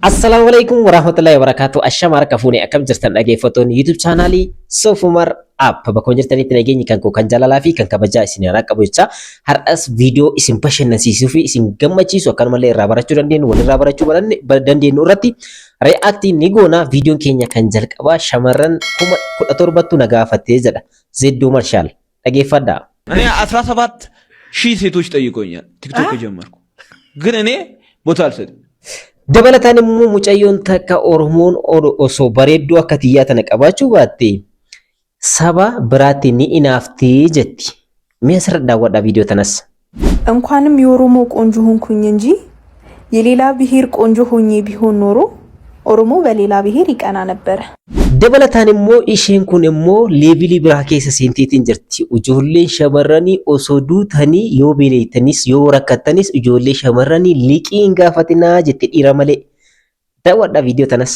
Assalamualaikum warahmatullahi wabarakatuh. Ashama harka fuune akkam jirtan dhaggeeffattoonni YouTube chaanaalii Sof Umar App bakka jirtanitti nageenyi kan koo kan jaalalaa fi kan kabajaa isin irraa qabu jecha har'as viidiyoo isin bashannansiisuu fi isin gammachiisu akkanumallee irraa barachuu dandeenyu walirraa barachuu dandeenyu irratti react ni goona. Viidiyoon keenya kan jalqabaa shamarran 17,000 na gaafattee jedha Zeddoo Marshaal dhaggeeffadhaa. እኔ 17,000 ሴቶች ጠይቆኛል ቲክቶክ ከጀመርኩ ግን እኔ ቦታ አልሰጥም። Dabalataan immoo mucayyoon takka Oromoon osoo bareedduu akka xiyyaa tana qabaachuu baatte saba biraatti ni inaaftee jetti. Mee asirra daawwadhaa viidiyoo tanas. እንኳንም የኦሮሞ ቆንጆ ሆንኩኝ እንጂ የሌላ ብሔር ቆንጆ ሆኜ ቢሆን ኖሮ ኦሮሞ በሌላ ብሔር ይቀና ነበር። Dabalataan immoo isheen kun immoo leevilii biraa keessa seenteetiin jirti. Ijoolleen shamarranii osoo duutanii yoo beeleytanis yoo rakkattanis ijoollee shamarranii liqii hin gaafatinaa jette dhiira malee. Daawwadhaa viidiyoo tanas.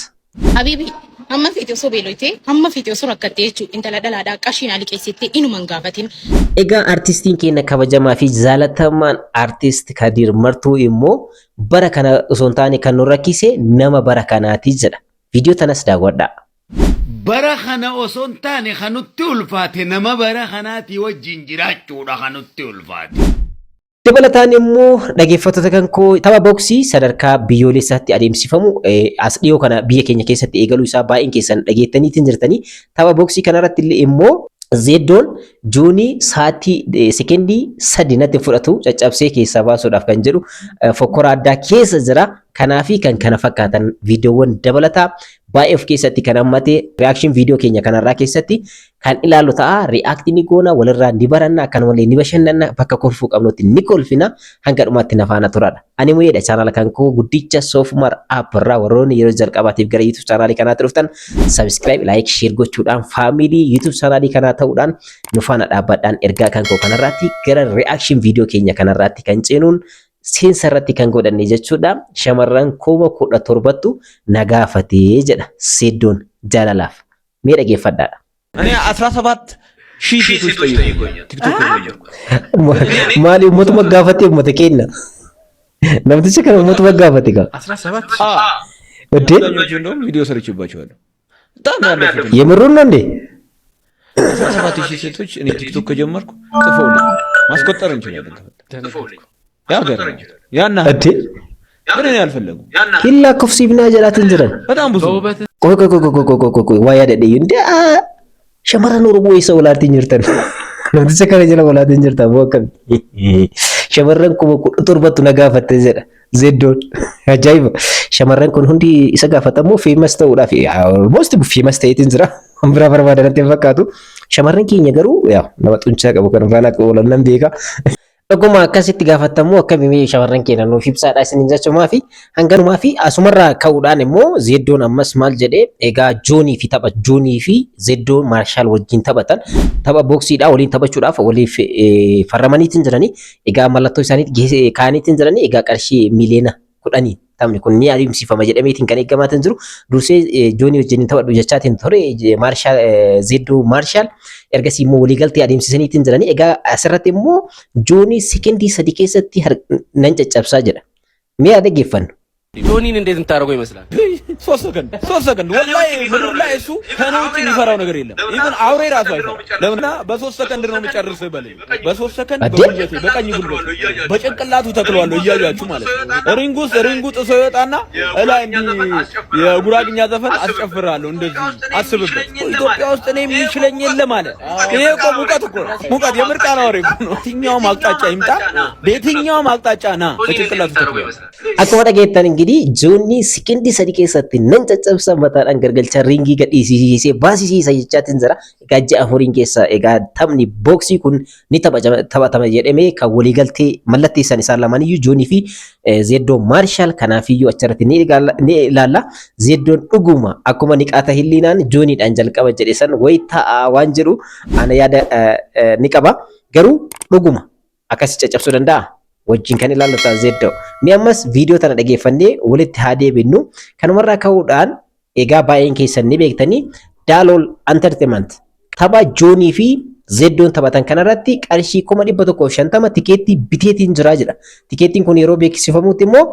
Habibi amma feete osoo beeloyte amma feete osoo rakkatte jechuun intala dhalaadhaa qashiin liqeessite inuma hin gaafatin. Egaa artistiin keenya kabajamaa fi jaalatamaan artist Kadir Martuu immoo bara kana osoo hin taane kan nu rakkise nama bara kanaati jedha. Viidiyoo tanas daawwadhaa. Bara kana osoo hin taane kanutti ulfaate nama bara kanaati wajjin jiraachuudha kanutti ulfaate. Dabalataan immoo dhaggeeffattoota kan koo tapha boksii sadarkaa biyyoolessaatti adeemsifamu as dhiyoo kana biyya keenya keessatti eegaluu isaa baay'een keessan dhageettaniitiin jirtanii tapha boksii kanarratti illee immoo Zeddoon Joonii sa'aatii sekendii 3 natti fudhatu caccabsee keessaa baasuudhaaf kan jedhu fokkora addaa keessa jira. Kanaafi kan kana fakkaatan viidiyoowwan dabalataa baay'ee of keessatti kan hammate reaction viidiyoo keenya kanarraa keessatti kan ilaallu ta'a. React ni goona, walirraa ni baranna, akkanumallee ni bashannanna, bakka kolfuu qabnutti ni kolfina. Hanga dhumaatti na faana turadha. Ani muyeedha chaanaala kan koo guddicha Sof Umar App irraa warroonni yeroo jalqabaatiif gara YouTube chaanaalii kanaatti dhuftan subscribe, like, share gochuudhaan faamilii YouTube chaanaalii kanaa ta'uudhaan nu faana dhaabbadhaan ergaa kan koo kanarraatti gara reaction viidiyoo keenya kanarraatti kan ceenuun seensa irratti kan godhanne jechuudha. Shamarran 17,000tu na gaafatee jedha Zeddoon jaalalaaf. Mee dhaggeeffadhaadha. እኔ 17,000 ሴቶች ጠይቆኛል ቲክቶክ ከጀመርኩ Maali uummatuma gaafatee uummata keenya. Namticha kana uummatuma gaafate gaa. 17 እዴ እንደውም ቪዲዮ ሰርችባቸዋለሁ በጣም ያለፉት የምሩን ነው እንዴ? 17,000 ሴቶች እኔ ቲክቶክ ከጀመርኩ ጽፈውልኝ ማስቆጠር እንችላለን። ጽፈውልኝ ያና እዴ ግን እኔ አልፈለጉም። ኪላ ኩፍሲብና ጀላትን ጅረን በጣም ብዙ ቆይ ዋያ ደደዩ እንዴ shamarran Oromoo isa walaatiin jirtan. Namticha kana jala walaatiin jirtan bokkam. Shamarran 17,000tu na gaafatte jedha Zeddoon. Ajaa'iba. Shamarran kun hundi isa gaafatamoo famous ta'uudhaaf almost famous ta'eetiin jira. Bira barbaadan natti fakkaatu. Shamarran keenya garuu nama xunchaa qabu kan faana oolan nan beeka. Dhuguma akkasitti gaafatamuu akkamii shamarran keenya nuuf ibsaadha isiniin jechuumaa fi hanganumaa fi asumarraa ka'uudhaan immoo Zeddoon ammas maal jedhee egaa Joonii fi Zeddoon Maarshaal wajjin taphatan tapha boksiidhaa waliin taphachuudhaaf waliif farramaniitiin jiranii egaa mallattoo isaaniitti kaa'aniitiin jiranii egaa qarshii miliyoona 10 taphni kun ni adeemsifama jedhameetiin kan eegamaatiin jiru. Dursee Joonii wajjin taphadhu jechaatiin ture Maarshaal Zeddoo Maarshaal ergasii immoo waliigaltee adeemsisaniitiin jiranii egaa asirratti immoo Joonii sekendii 3 keessatti nan caccabsaa jedha. Mee dhaggeeffannu. ጆኒን እንዴት እንታረገው ይመስላል? 3 ሰከንድ ወላሂ ምድር ላይ እሱ ከኔ ውጭ የሚፈራው ነገር የለም። ኢቭን አውሬ ራሱ አይፈራም። ለምንና በ3 ሰከንድ ነው የምጨርሰው ይበለኝ። በ3 ሰከንድ በጉልበቴ በቀኝ ጉልበቴ በጭንቅላቱ ተክለዋለሁ እያያችሁ ማለት ነው። ሪንጉ ጥሶ ይወጣና እላይ እንዲህ የጉራግኛ ዘፈን አስጨፍራለሁ። እንደዚህ አስብበት። ኢትዮጵያ ውስጥ እኔ የሚችለኝ የለም አለ። ይሄ እኮ ሙቀት የምርቃና ወሬ እኮ ነው። የትኛውም አቅጣጫ ይምጣ በየትኛውም አቅጣጫ ና በጭንቅላቱ ተክለዋለሁ። Akkuma dhageettan እንግዲህ Joonii sekendii 3 keessatti nan caccabsa mataadhaan gargalcha ringii gadhiisisee baasisiisa jechaatiin jira. Egaa ji'a afuriin keessa egaa taphni boksii kun ni taphatama jedhamee kan waliigaltee mallatteessan isaan lamaniyyuu Joonii fi Zeddoo Maarshaal. Kanaafiyyuu achirratti ni ilaalla. Zeddoon dhuguma akkuma niqaata hilliinaan Jooniidhaan jalqaba jedhe san wayi ta'a waan jedhu ana yaada ni qaba. Garuu dhuguma akkasi caccabsuu danda'a. Wajjin kan ilaallu ta'a Zeddoo. Mi ammas viidiyoo tana dhageeffannee walitti haa deebinu. Kanumarraa ka'uudhaan egaa baay'een keessan ni beektanii Daalool Entertainment tapha Joonii fi Zeddoon taphatan kanarratti qarshii 150 tikeettii biteetiin jira jedha. Tikeettiin kun yeroo beeksifamutti immoo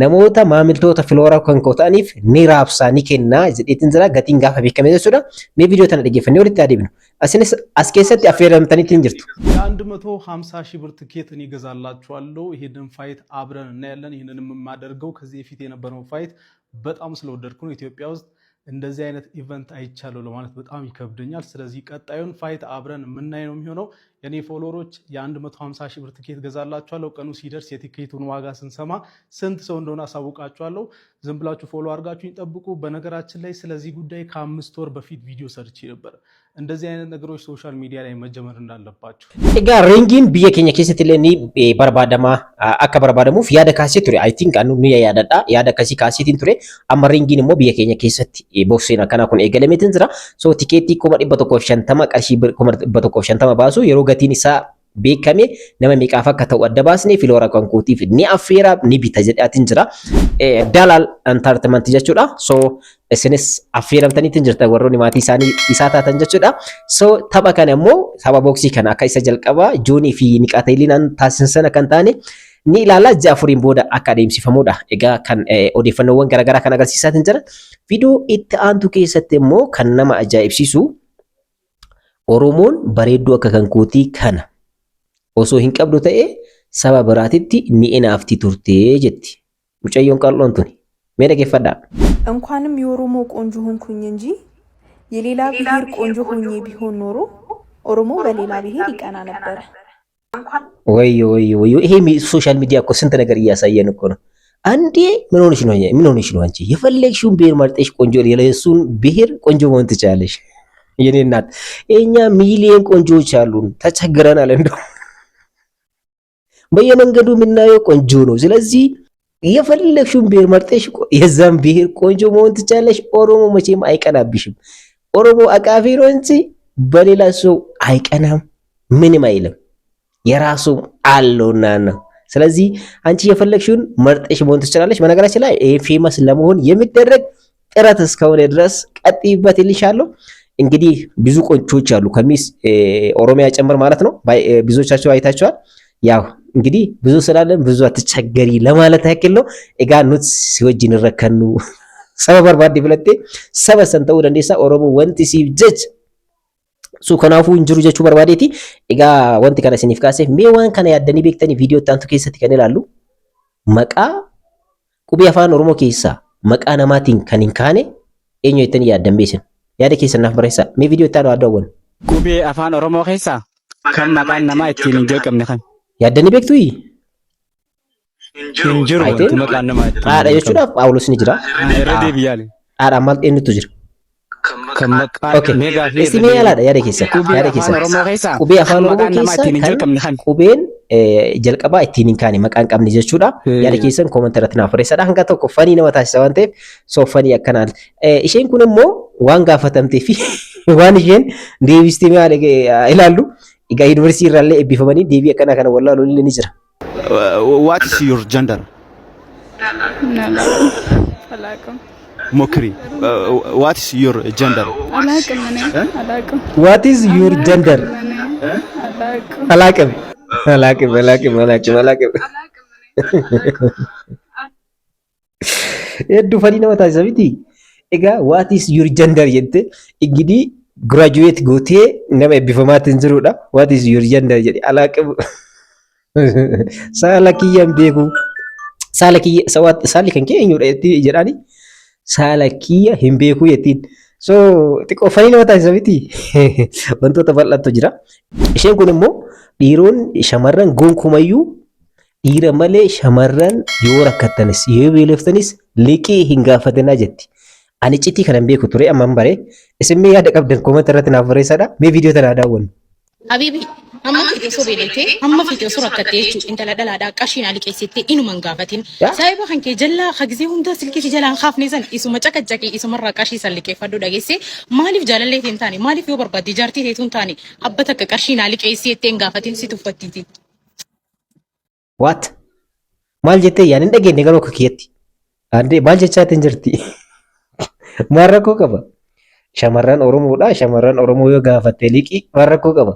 namoota maamiltoota Filooraa kan ta'aniif ni raabsaa ni kennaa jedheetiin jira. Gatiin gaafa beekame jechuudha. Mee viidiyoo tana dhaggeeffannee walitti adeemnu. Asinis as keessatti affeeramtaniitiin jirtu. የ150 ሺህ ብር ትኬት እኔ እገዛላችኋለሁ። ይሄንን ፋይት አብረን እናያለን። ይሄንን የማደርገው ከዚህ በፊት የነበረው ፋይት በጣም ስለወደድኩ ነው። ኢትዮጵያ ውስጥ እንደዚህ አይነት ኢቨንት አይቻለሁ ለማለት በጣም ይከብደኛል። ስለዚህ ቀጣዩን ፋይት አብረን የምናይ ነው የሚሆነው። የኔ ፎሎወሮች የ150 ሺህ ብር ትኬት ገዛላችኋለሁ። ቀኑ ሲደርስ የቲኬቱን ዋጋ ስንሰማ ስንት ሰው እንደሆነ አሳውቃችኋለሁ። ዝም ብላችሁ ፎሎ አድርጋችሁኝ ጠብቁ። በነገራችን ላይ ስለዚህ ጉዳይ ከ5 ወር በፊት ቪዲዮ ሰርቼ ነበር። እንደዚህ አይነት ነገሮች ሶሻል ሚዲያ ላይ መጀመር እንዳለባቸው። ኤጋ ሪንጊን ብየ ኬኛ ኬሰት ለኒ በርባደማ አካ በርባደሙፍ ያደ ካሴት ቱሬ አይ ቲንክ አኑ ንያ ያዳዳ ያደ ካሲ ካሴቲን ቱሬ አማ ሪንጊን ሞ ብየ ኬኛ ኬሰት ቦክሴና ከና ኩን ኤገለሜትን ዝራ ሶ ቲኬቲ ኮማ ዲበቶኮ ሸንተማ ቀርሺ ኮማ ዲበቶኮ ሸንተማ ባሱ የሮ ገቲን ኢሳ beekame nama meeqaaf akka ta'u adda baasnee Filoora Kankuutiif ni affeera ni bita jedhaatiin jira. Dalal entertainment jechuudha. So isinis affeeramtaniitiin jirta warroonni maatii isaanii isaa taatan jechuudha. So tapha kana immoo tapha booksii kana akka isa jalqaba Joonii fi Niqaatayiliin taasisan kan taane ni ilaalaa ji'a afuriin booda akka adeemsifamuudha. Egaa kan odeeffannoowwan garaagaraa kan agarsiisaatiin jira. Viidiyoo itti aantu keessatti immoo kan nama ajaa'ibsiisu Oromoon bareedduu akka Kankuutii kana osoo hin qabdu ta'e saba biraatitti ni inaafti turte jetti. Mucayyoon qal'oon tuni. Mee dhaggeeffadhaa. እንኳንም የኦሮሞ ቆንጆ ሆንኩኝ እንጂ የሌላ ብሔር ቆንጆ ሆኜ ቢሆን ኖሮ ኦሮሞ በሌላ ብሔር ይቀና ነበር። ወዮ ይሄ ሶሻል ሚዲያ እኮ ስንት ነገር እያሳየን እኮ ነው። አንዴ ምን ሆነሽ ነው አንቺ የፈለግሽውን ብሔር መርጠሽ ቆንጆ የለሱን ብሔር ቆንጆ መሆን ትችላለሽ። የኔ እናት እኛ ሚሊዮን ቆንጆዎች አሉን ተቸግረናል እንደው በየመንገዱ የምናየው ቆንጆ ነው። ስለዚህ የፈለግሽውን ብሔር መርጠሽ የዛን ብሔር ቆንጆ መሆን ትቻለሽ። ኦሮሞ መቼም አይቀናብሽም። ኦሮሞ አቃፊ ነው እንጂ በሌላ ሰው አይቀናም፣ ምንም አይልም። የራሱ አለውና ነው። ስለዚህ አንቺ የፈለግሽውን መርጠሽ መሆን ትችላለሽ። በነገራችን ላይ ይሄ ፌመስ ለመሆን የሚደረግ ጥረት እስከሆነ ድረስ ቀጥይበት ይልሻለሁ። እንግዲህ ብዙ ቆንጆዎች አሉ ከሚስ ኦሮሚያ ጨምር ማለት ነው። ብዙዎቻቸው አይታችኋል። ያው እንግዲህ ብዙ ስላለን ብዙ አትቸገሪ ለማለት ያክል ነው። ኤጋ ኑት ሲወጂን ረከኑ ሰበ በርባዲ ብለቴ ሰበ ሰንተው ደንዴሳ ኦሮሞ ወንቲ ሲጀጅ ሱ ከናፉ እንጅሩ ጀቹ በርባዴቲ ኤጋ ወንቲ ከነ ሲኒፍ ካሴ ሜዋን ከነ ያደኒ ቤክተኒ ቪዲዮ ታንቱ ኬሰት ከነላሉ መቃ ቁቢ አፋን ኦሮሞ ኬሳ መቃ ነማቲን ከኒን ካኔ ኤኞ የተን ያደንቤስን ያደ ኬሰናፍ በረሳ ሜ ቪዲዮ ታዶ አዳወን ቁቢ አፋን ኦሮሞ ኬሳ ከመቃ ነማ እቲን እንጀቀምነ ከን yaadani beektu injiru wanti maqaan nama itti haadha jechuudha Phaawulos ni jira redee biyyaalee haadha maal eenyutu jira kan maqaan meegaa fi istimee yaalaadha yaada keessa Oromoo keessa qubee afaan Oromoo keessa kan qubeen jalqabaa ittiin hin kaane maqaan qabni jechuudha yaada keessan koomentii irratti naaf barreessaa hanga tokko fanii nama taasisa waan ta'eef soo fanii akkanaan isheen kun immoo waan gaafatamtee fi waan isheen deebistee maal ilaallu Iga university irraallee eebbifamanii deebii akkana kana wallaalu ni jira. What is your gender? Alaikum. Mokri. What is your gender? Alaikum. What is your gender? Alaikum. Dhufanii nama taasisa miti. Egaa what is your gender jette ingidii graduate gootee nama eebbifamaatiin jirudha. What is your gender jedhe alaaqabu. Saala kiyyaan beeku. Saalli kan kee eenyudha jedhani. Saala kiyya hin beeku jettiin. So xiqqoo fanii nama taasisa miti. Wantoota bal'aatu jira. Isheen kun immoo dhiironni shamarran gonkumayyuu dhiira malee shamarran yoo rakkattanis yoo beeloftanis liqii hin gaafatinaa jetti. Ani citii kanan beeku ture amman bare isin mee yaada qabdan koomentii irratti naaf barreessaa mee viidiyoo tana daawwannu. Habibi amma fiidiyoo sobeelete amma fiidiyoo surakkatte jechuun intala dhalaadhaa qashiin aliqeessite inuman gaafatin saayiba kan kee jallaa hagizee hunda silkii jalaan kaafne san isuma caqacaqee isumarraa qashii san liqeeffadhu dhageesse maaliif jaalallee hin taane maaliif yoo barbaadde jaartii teetu hin taane abba takka qashiin aliqeessite hin gaafatin si tuffattiiti. What? Maal jettee yaan hin dhageenye garuu akka kiyatti. Andee maal jechaatiin jirti? Maal rakkoo qaba? Shamarran Oromoodha. Shamarran Oromoo yoo gaafatte liqii maal rakkoo qaba?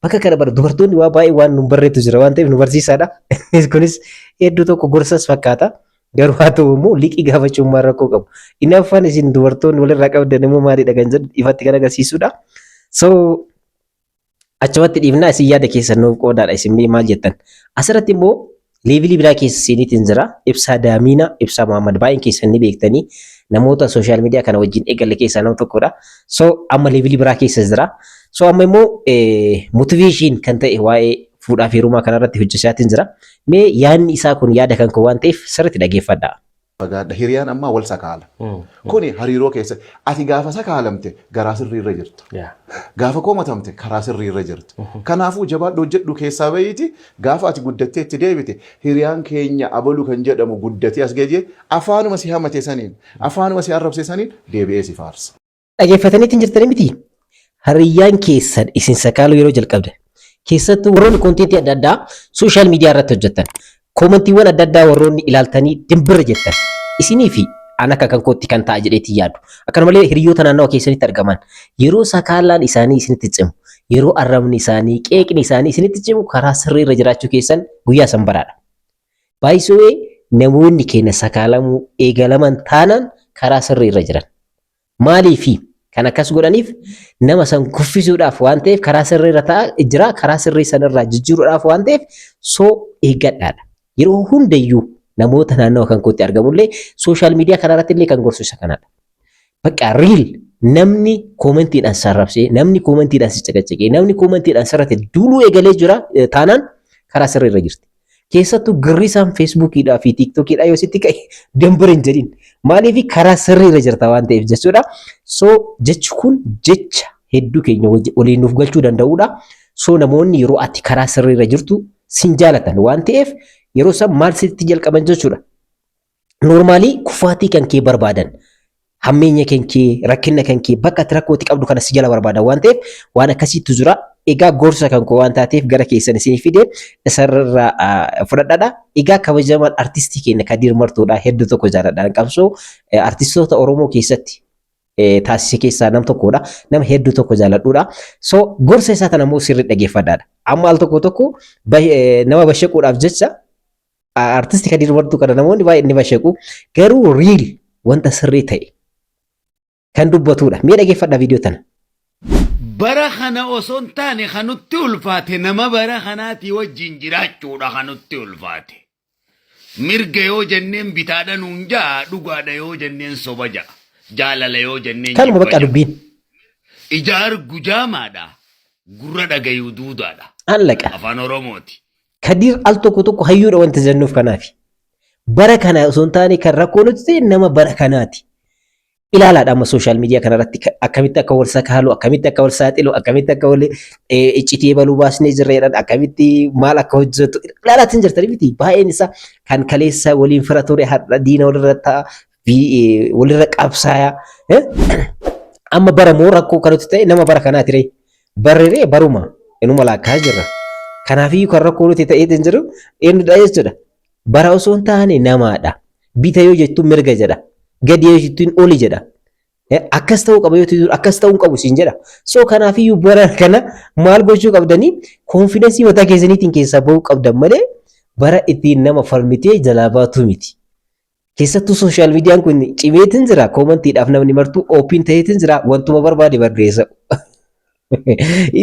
Bakka kana bara dubartoonni waa baay'ee waan nu barreetu jira waan ta'eef nu barsiisaadha. Kunis hedduu tokko gorsas fakkaata. Garuu haa ta'u immoo liqii gaafachuun rakkoo qabu. Inni afaan isin dubartoonni walirraa qabdan immoo maalidha kan jedhu ifatti kan agarsiisudha. So achumatti dhiifnaa isin yaada keessan nuuf qoodaadha isin maal jettan. Asirratti immoo leevilii biraa keessa isiniitiin jira. Ibsaa Daamiina, Ibsaa Muhammad baay'een keessan ni beektanii namoota sooshaal miidiyaa kana wajjin eegalle keessaa nama tokkodha. So amma leevilii biraa keessa jira. So amma immoo motiveeshin kan ta'e waa'ee fuudhaa fi heerumaa kanarratti hojjechaatiin jira. Mee yaadni isaa kun yaada kan koo waan ta'eef sirriitti dhaggeeffadhaa. Hiriyaan ammaa wal sakaala. Kuni hariiroo keessa ati gaafa sakaalamte garaa sirrii irra jirta. Gaafa komatamte karaa sirrii irra jirta. Kanaafuu jabaadhoo jedhu keessaa bahiiti gaafa ati guddattee itti deebite hiriyaan keenya abalu kan jedhamu guddatee as gahee afaanuma si hamate saniin afaanuma si arrabse saniin deebi'ee si faarsa. Dhaggeeffataniitiin jirtanii miti hariyyaan keessan isin sakaaluu yeroo jalqabde keessattuu warroonni koontentii adda addaa sooshaal miidiyaa irratti hojjetan koomentiiwwan adda addaa warroonni ilaaltanii dimbirra jettan isinii fi an akka kan kootti kan ta'a jedheetii yaadu. Akkanumallee hiriyoota naannawa keessanitti argaman yeroo sakaalaan isaanii isinitti cimu yeroo arrabni isaanii qeeqni isaanii isinitti cimu karaa sirrii irra jiraachuu keessan guyyaa sanbaraadha. Baay'isoo namoonni keenya sakaalamuu eegalaman taanaan karaa sirrii irra jiran. Maaliifi kan akkas godhaniif nama san kuffisuudhaaf waan ta'eef karaa sirrii irra ta'a jira karaa sirrii sanarraa jijjiiruudhaaf waan ta'eef soo eeggadhaadha. Yeroo hundayyuu namoota naannawa kan kootti argamullee sooshaal miidiyaa kanarratti illee kan gorsu isa kanadha. Bakka riil namni koomentiidhaan sarrabsee namni koomentiidhaan si caqacaqee namni koomentiidhaan sarrate duuluu eegalee jira taanaan karaa sirrii irra jirti. Keessattuu girrisaan feesbuukiidhaa fi tiiktokiidhaa yoo sitti ka'e dambara hin jedhin. Maaliif karaa sirrii irra jirta waan ta'eef jechuudha. So jechi kun jecha hedduu keenya waliin nuuf galchuu danda'udha. So namoonni yeroo ati karaa sirrii irra jirtu sin jaalatan waan ta'eef yeroo san maal sitti jalqaban jechuudha. Noormaalii kufaatii kan kee barbaadan hammeenya kan kee rakkina kan kee bakka ati rakkootti qabdu kana si jala barbaadan waan ta'eef waan akkasiitu jira. Egaa gorsa kan koo waan taateef gara keessan isin fide isarraa fudhadhaadha. Egaa kabajamaan artistii keenya Kadir Martuudha hedduu tokko jaaladhaan qabsoo artistoota Oromoo keessatti taasise keessaa nam tokkodha. Nama hedduu tokko jaaladhuudha. So gorsa isaa kana immoo sirrii dhaggeeffadhaadha. Amma al tokko nama bashaquudhaaf jecha artistii Kadir Martuu kana namoonni baay'ee ni bashaqu garuu riil wanta sirrii ta'e kan dubbatudha. Mee dhaggeeffadhaa viidiyoo tana. bara kana osoo hin taane kanutti ulfaate nama bara kanaati wajjin jiraachuudha kanutti ulfaate. Mirga yoo jenneen bitaadha nuun ja'a dhugaadha yoo jenneen soba ja'a jaalala yoo jenneen kanuma bakka dubbiin. Ijaar gujaamaadha gurra dhagayuu duudaadha. Allaqa. Afaan Oromooti. Kadir al tokko hayyuudha wanti jennuuf kanaafi. Bara kana osoo hin taane kan rakkoo nuti ta'e nama bara kanaati. Ilaalaadha amma sooshaal miidiyaa kanarratti akkamitti akka wal sakaalu akkamitti akka wal saaxilu akkamitti akka wal iccitii baluu baasnee jirra jedhan akkamitti maal akka hojjetu ilaalaatiin jirtanii miti baay'een isaa kan kaleessa waliin fira ture har'a diina walirra ta'a walirra qabsaaya amma bara moo rakkoo kanatti ta'e nama bara kanaati ree barree baruma inuma laakkaa jirra kanaafiyyuu kan rakkoo nuti ta'eetiin jiru eenyudha jechuudha bara osoo hin taane namaadha bita yoo jettu mirga jedha. Gadi yoo jettuun oli jedha. Akkas ta'uu qaba yoo jettuun akkas ta'uu qabu siin jedha. So kanaafiyyuu bara kana maal gochuu qabdanii konfidensii mataa keessaniitiin keessaa bahuu qabdan malee bara ittiin nama falmitee jalaa baatu miti. Keessattuu sooshaal miidiyaan kun cimeetiin jira koomentiidhaaf namni martuu ooppiin ta'eetiin jira wantuma barbaade barreessa.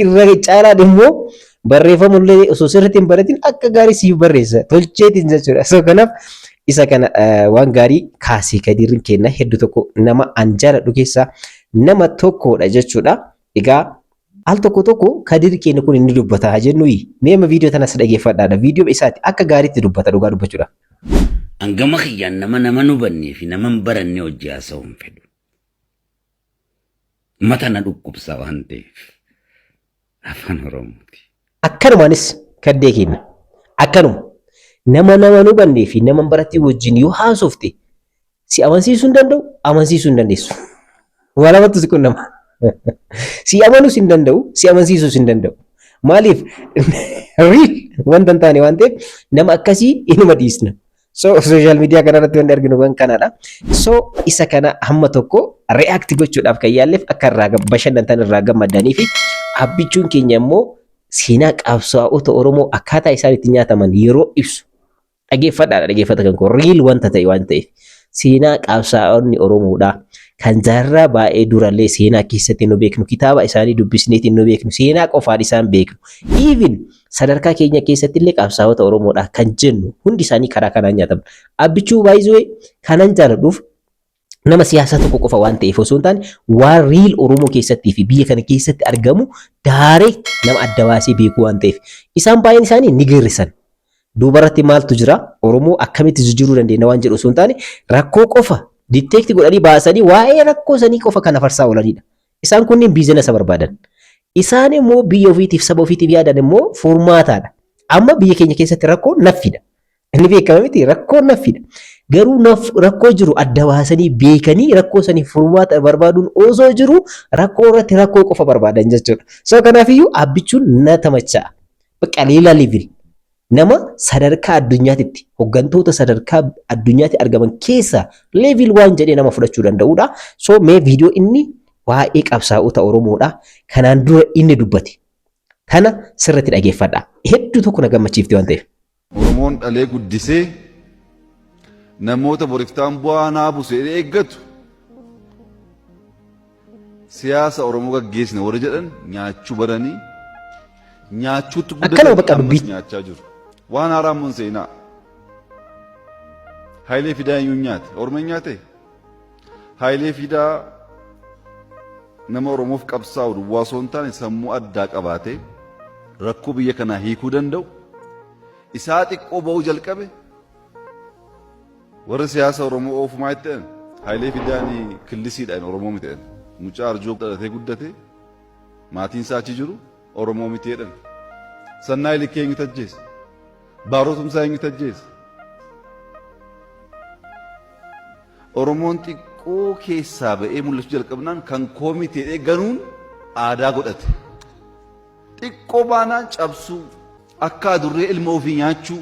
Irra caalaan immoo barreeffamullee osoo sirriitti hin baratiin akka gaarii siif barreessa tolcheetiin jechuudha. So kanaaf isa kana waan gaarii kaasee Kadirriin kenna hedduu tokko nama an jaaladhu keessaa nama tokkodha jechuudha. Egaa al tokko Kadirri kenna kun inni dubbata jennuyi. Mee amma viidiyoo tanas dhaggeeffadhaadha. Viidiyoo isaati akka gaariitti dubbata dhugaa dubbachuudha. Angama kiyyaan nama nu bannee fi nama hin barannee hojii haasa'uu hin fedhu. Mata na dhukkubsa waan ta'eef afaan Oromooti. Akkanumaanis kaddee kenna. Akkanuma. Nama nu bannee fi nama baratii wajjin yoo haasofte si amansiisuu hin danda'u amansiisuu hin dandeessu. Walamatti si qunnama. Si amanuus hin danda'u si amansiisuus hin danda'u. Maaliif riil wanta hin taane waan ta'eef nama akkasii inuma dhiisna. So sooshaal miidiyaa kanarratti wanti arginu waan kanadha. So isa kana hamma tokko react gochuudhaaf kan yaalleef akka irraa bashannantan irraa gammadanii fi abbichuun keenya immoo seenaa qabsaa'ota Oromoo akkaataa isaan itti nyaataman yeroo ibsu dhaggeeffata kan koo riil wanta ta'e waan ta'eef seenaa qabsaa'onni Oromoodha kan jaarraa baay'ee durallee seenaa keessatti nu beeknu kitaaba isaanii dubbisneetiin nu beeknu seenaa qofaan isaan beeknu even sadarkaa keenya keessatti illee qabsaa'ota Oromoodha kan jennu hundi isaanii karaa kanaan nyaataman abbichuu baay'ee kanan jaaladhuuf nama siyaasa tokko qofa waan ta'eef osoo hin taane waan riil Oromoo keessattii fi biyya kana keessatti argamu direct nama adda baasee beeku waan ta'eef isaan baay'een isaanii ni girrisan duubarratti maaltu jira Oromoo akkamitti jijjiiruu dandeenya waan jedhu osoo hin taane rakkoo qofa detect godhanii baasanii waa'ee rakkoo sanii qofa kana farsaa oolanidha isaan kunniin biizinasa barbaadan isaan immoo biyya ofiitiif saba ofiitiif yaadan immoo formaataadha amma biyya keenya keessatti rakkoo naffidha inni beekama miti rakkoo naffidha garuu rakkoo jiru adda baasanii beekanii rakkoo sanii formaata barbaaduun osoo jiru rakkoo irratti rakkoo qofa barbaadan jechuudha so kanaafiyyuu abbichuun na tamacha'a bakka leela level nama sadarkaa addunyaatti hoggantoota sadarkaa addunyaatti argaman keessa level waan jedhee nama fudhachuu danda'udha so mee viidiyoo inni waa'ee qabsaa'ota Oromoodha kanaan dura inni dubbate kana sirriitti dhaggeeffadha hedduu tokko na gammachiifte waan ta'eef Oromoon dhalee guddisee namoota boriftaan bu'aa naa buuse eeggatu siyaasa Oromoo gaggeessine warri jedhan nyaachuu baranii nyaachuutti guddatanii nyaachaa jiru. Waan haaraa mun seenaa. Haayilee Fidaa eenyuun nyaate? Oromoo nyaate? Haayilee Fidaa nama Oromoof qabsaa'u duwwaa osoo hin taane sammuu addaa qabaatee rakkoo biyya kanaa hiikuu danda'u isaa xiqqoo ba'uu jalqabe warri siyaasa Oromoo oofumaa itti ta'an Haayilee Fidaan killisiidhaan Oromoo miti ta'an mucaa arjoo dhalatee guddate maatiin isaa achi jiru Oromoo miti jedhan sannaa ilikee eenyu tajjeessa baarotumsaa eenyu tajjeessa Oromoon xiqqoo keessaa ba'ee mul'achuu jalqabnaan kan koo miti jedhee ganuun aadaa godhate xiqqoo baanaan cabsuu akka adurree ilma ofii nyaachuu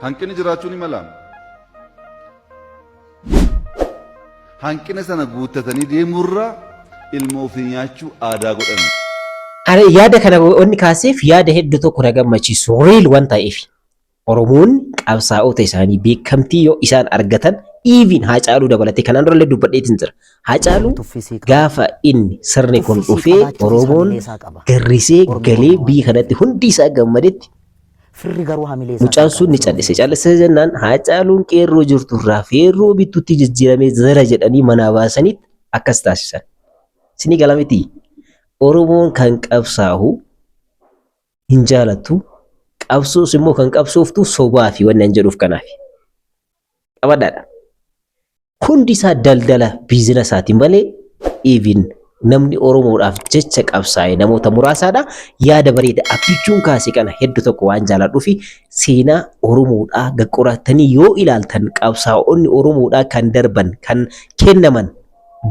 hanqinni jiraachuun ni mala hanqina sana guuttatanii deemurraa ilma ofii nyaachuu aadaa godhan. Ani yaada kana wanni kaaseef yaada hedduu tokko na gammachiisu riil waan ta'eef Oromoon qabsaa'ota isaanii beekamtii yoo isaan argatan even Haacaaluu dabalatee kanaan durallee dubbadheetiin jira. Haacaaluu gaafa inni sirni kun dhufee Oromoon garrisee galee biyya kanatti hundi isaa gammadetti mucaan sun ni callise. Callise jennaan Haacaaluun qeerroo jirturraa feerroo bittutti jijjiiramee zara jedhanii manaa baasanitti akkas taasisan. Sini galamiti Oromoon kan qabsaa'u hin jaalattu qabsoos immoo kan qabsooftu sobaa fi wannan jedhuuf kanaaf qabadhaadha. Hundi isaa daldala biizinasaatiin malee even namni Oromoodhaaf jecha qabsaa'e namoota muraasaadha. Yaada bareeda abbichuun kaase kana hedduu tokko waan jaaladhuu fi seenaa Oromoodhaa gaqqoratanii yoo ilaaltan qabsaa'onni Oromoodhaa kan darban kan kennaman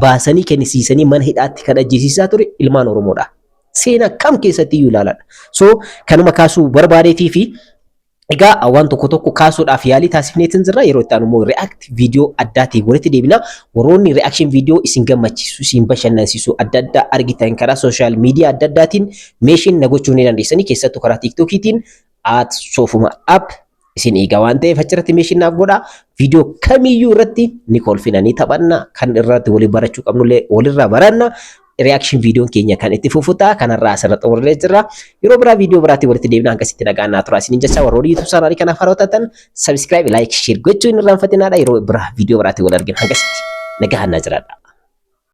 baasanii kennisiisanii mana hidhaatti kan ajjeesisaa ture ilmaan Oromoodha. Seenaa kam keessatti iyyuu ilaaladha. So kanuma kaasuu barbaadeetii fi egaa waan tokko tokko kaasuudhaaf yaalii taasifneetiin jirra. Yeroo itti aanuu react video addaatiin walitti deebina. Warroonni reaction video isin gammachiisu isin bashannansiisu adda addaa argitan karaa social media adda addaatiin meeshin na gochuu ni dandeessanii keessattuu karaa TikTokiitiin @soofuma app isin eegaa waan ta'eef achirratti meeshin naaf godha. Video kamiyyuu irratti ni kolfinanii taphanna kan irratti walii barachuu qabnullee walirraa baranna. Reaction video keenya kan itti fufuta kanarraa asirratti xumurree jirra. Yeroo biraa video biraatti walitti deebina akkasitti nagaannaa tura. Isiniin jecha warroonni YouTube channel kanaaf haarawwatan subscribe, like, share gochuun irraanfatinaadha. Yeroo biraa video biraatti wal argina akkasitti nagaannaa jiraadha.